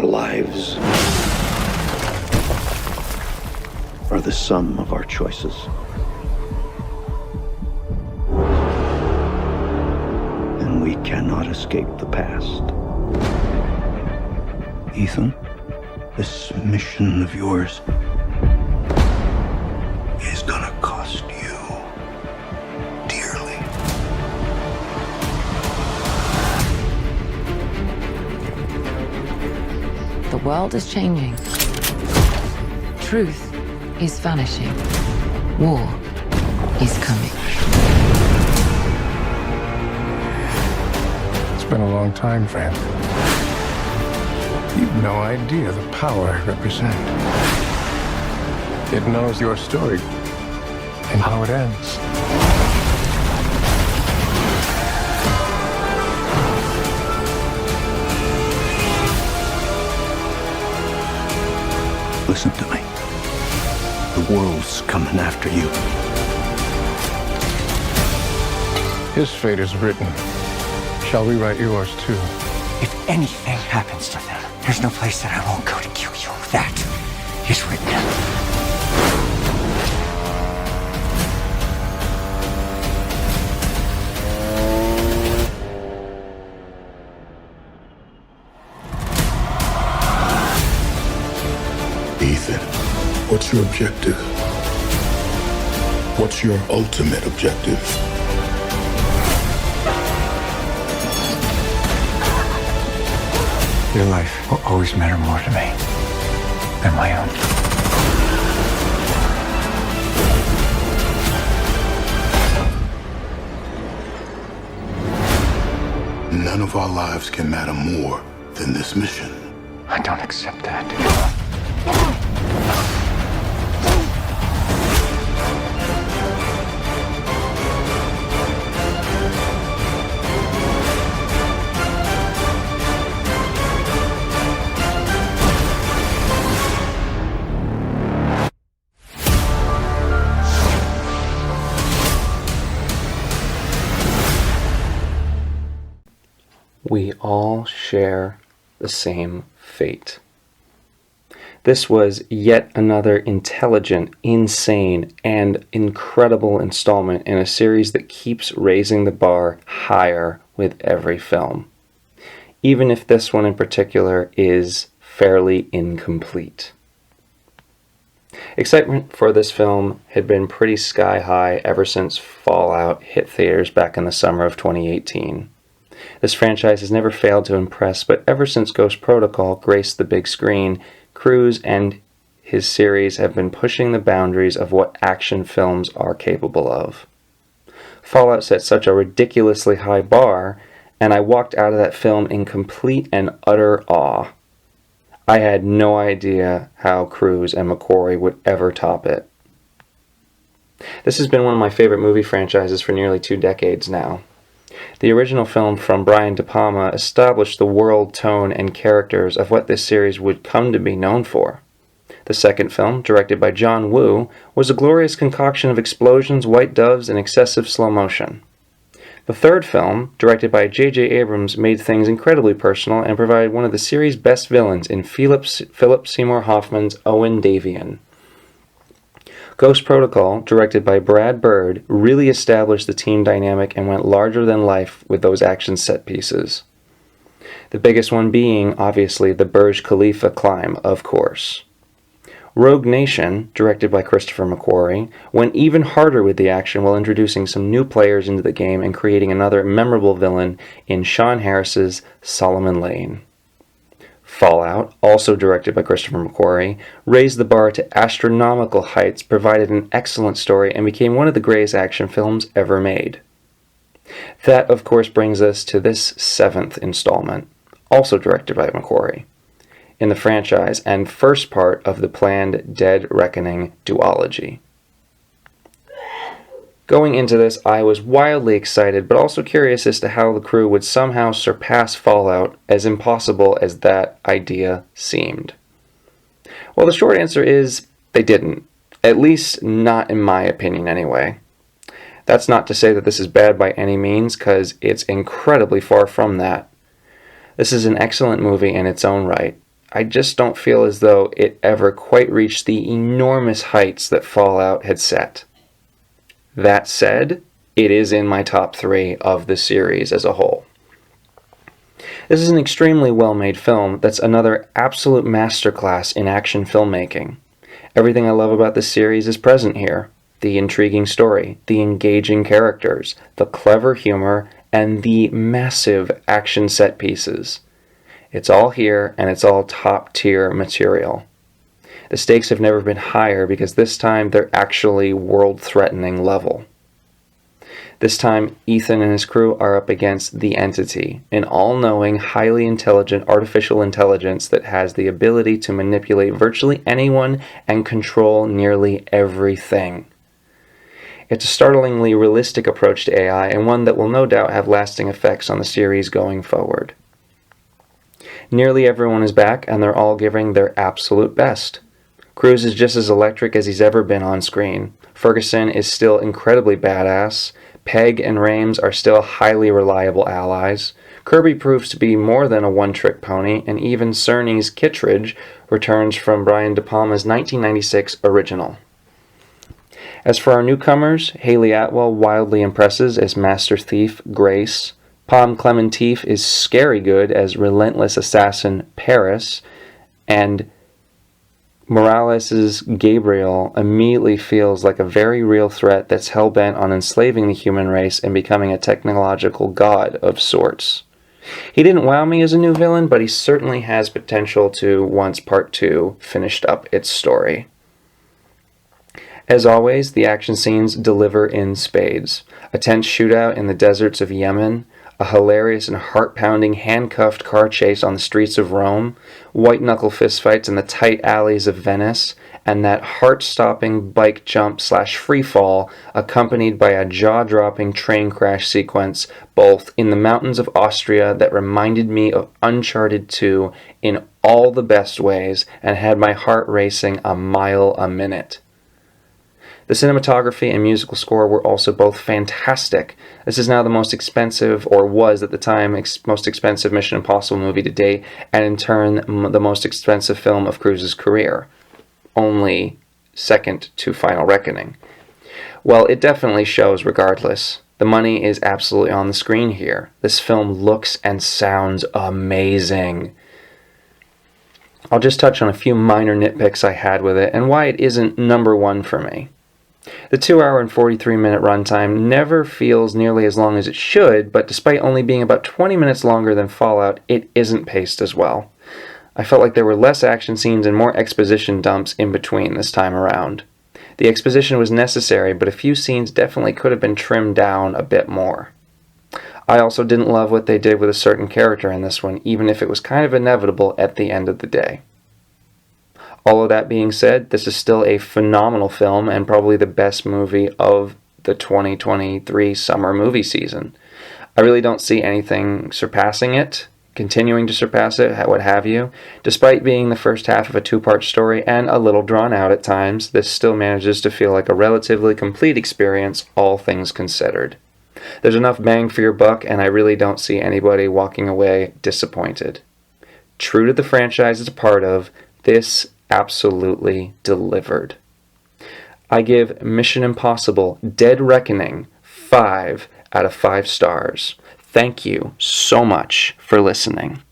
Our lives are the sum of our choices. And we cannot escape the past. Ethan, this mission of yours is gonna cost you dearly. The world is changing. Truth is vanishing. War is coming. It's been a long time, friend. You've no idea the power I represent. It knows your story and how it ends. Listen to me. The world's coming after you. His fate is written. Shall we write yours too? If anything happens to them, there's no place that I won't go to kill you. That is written. Ethan, what's your objective? What's your ultimate objective? Your life will always matter more to me than my own. None of our lives can matter more than this mission. I don't accept that. We all share the same fate. This was yet another intelligent, insane, and incredible installment in a series that keeps raising the bar higher with every film, even if this one in particular is fairly incomplete. Excitement for this film had been pretty sky high ever since Fallout hit theaters back in the summer of 2018. This franchise has never failed to impress, but ever since Ghost Protocol graced the big screen, Cruise and his series have been pushing the boundaries of what action films are capable of. Fallout set such a ridiculously high bar, and I walked out of that film in complete and utter awe. I had no idea how Cruise and McQuarrie would ever top it. This has been one of my favorite movie franchises for nearly 2 decades now. The original film from Brian De Palma established the world, tone, and characters of what this series would come to be known for. The second film, directed by John Woo, was a glorious concoction of explosions, white doves, and excessive slow motion. The third film, directed by J.J. Abrams, made things incredibly personal and provided one of the series' best villains in Philip Seymour Hoffman's Owen Davian. Ghost Protocol, directed by Brad Bird, really established the team dynamic and went larger than life with those action set pieces. The biggest one being, obviously, the Burj Khalifa climb, of course. Rogue Nation, directed by Christopher McQuarrie, went even harder with the action while introducing some new players into the game and creating another memorable villain in Sean Harris's Solomon Lane. Fallout, also directed by Christopher McQuarrie, raised the bar to astronomical heights, provided an excellent story, and became one of the greatest action films ever made. That, of course, brings us to this 7th installment, also directed by McQuarrie, in the franchise and first part of the planned Dead Reckoning duology. Going into this, I was wildly excited, but also curious as to how the crew would somehow surpass Fallout, as impossible as that idea seemed. Well, the short answer is they didn't. At least not in my opinion, anyway. That's not to say that this is bad by any means, because it's incredibly far from that. This is an excellent movie in its own right. I just don't feel as though it ever quite reached the enormous heights that Fallout had set. That said, it is in my top 3 of the series as a whole. This is an extremely well-made film that's another absolute masterclass in action filmmaking. Everything I love about this series is present here. The intriguing story, the engaging characters, the clever humor, and the massive action set pieces. It's all here, and it's all top-tier material. The stakes have never been higher because this time they're actually world-threatening level. This time, Ethan and his crew are up against the Entity, an all-knowing, highly intelligent artificial intelligence that has the ability to manipulate virtually anyone and control nearly everything. It's a startlingly realistic approach to AI, and one that will no doubt have lasting effects on the series going forward. Nearly everyone is back, and they're all giving their absolute best. Cruise is just as electric as he's ever been on screen. Ferguson is still incredibly badass. Peg and Rames are still highly reliable allies. Kirby proves to be more than a one-trick pony, and even Cerny's Kittredge returns from Brian De Palma's 1996 original. As for our newcomers, Haley Atwell wildly impresses as Master Thief Grace. Palm Clementif is scary good as relentless assassin Paris, and Morales' Gabriel immediately feels like a very real threat that's hell-bent on enslaving the human race and becoming a technological god of sorts. He didn't wow me as a new villain, but he certainly has potential to, once Part 2 finished up its story. As always, the action scenes deliver in spades. A tense shootout in the deserts of Yemen, a hilarious and heart-pounding handcuffed car chase on the streets of Rome, white-knuckle fistfights in the tight alleys of Venice, and that heart-stopping bike jump / free fall accompanied by a jaw-dropping train crash sequence both in the mountains of Austria that reminded me of Uncharted 2 in all the best ways and had my heart racing a mile a minute. The cinematography and musical score were also both fantastic. This is now the most expensive, or was at the time, most expensive Mission Impossible movie to date, and in turn, the most expensive film of Cruise's career. Only second to Final Reckoning. Well, it definitely shows regardless. The money is absolutely on the screen here. This film looks and sounds amazing. I'll just touch on a few minor nitpicks I had with it and why it isn't number 1 for me. The 2-hour and 43-minute runtime never feels nearly as long as it should, but despite only being about 20 minutes longer than Fallout, it isn't paced as well. I felt like there were less action scenes and more exposition dumps in between this time around. The exposition was necessary, but a few scenes definitely could have been trimmed down a bit more. I also didn't love what they did with a certain character in this one, even if it was kind of inevitable at the end of the day. All of that being said, this is still a phenomenal film and probably the best movie of the 2023 summer movie season. I really don't see anything surpassing it, continuing to surpass it, what have you. Despite being the first half of a 2-part story and a little drawn out at times, this still manages to feel like a relatively complete experience, all things considered. There's enough bang for your buck, and I really don't see anybody walking away disappointed. True to the franchise it's a part of, this absolutely delivered. I give Mission Impossible Dead Reckoning 5 out of 5 stars. Thank you so much for listening.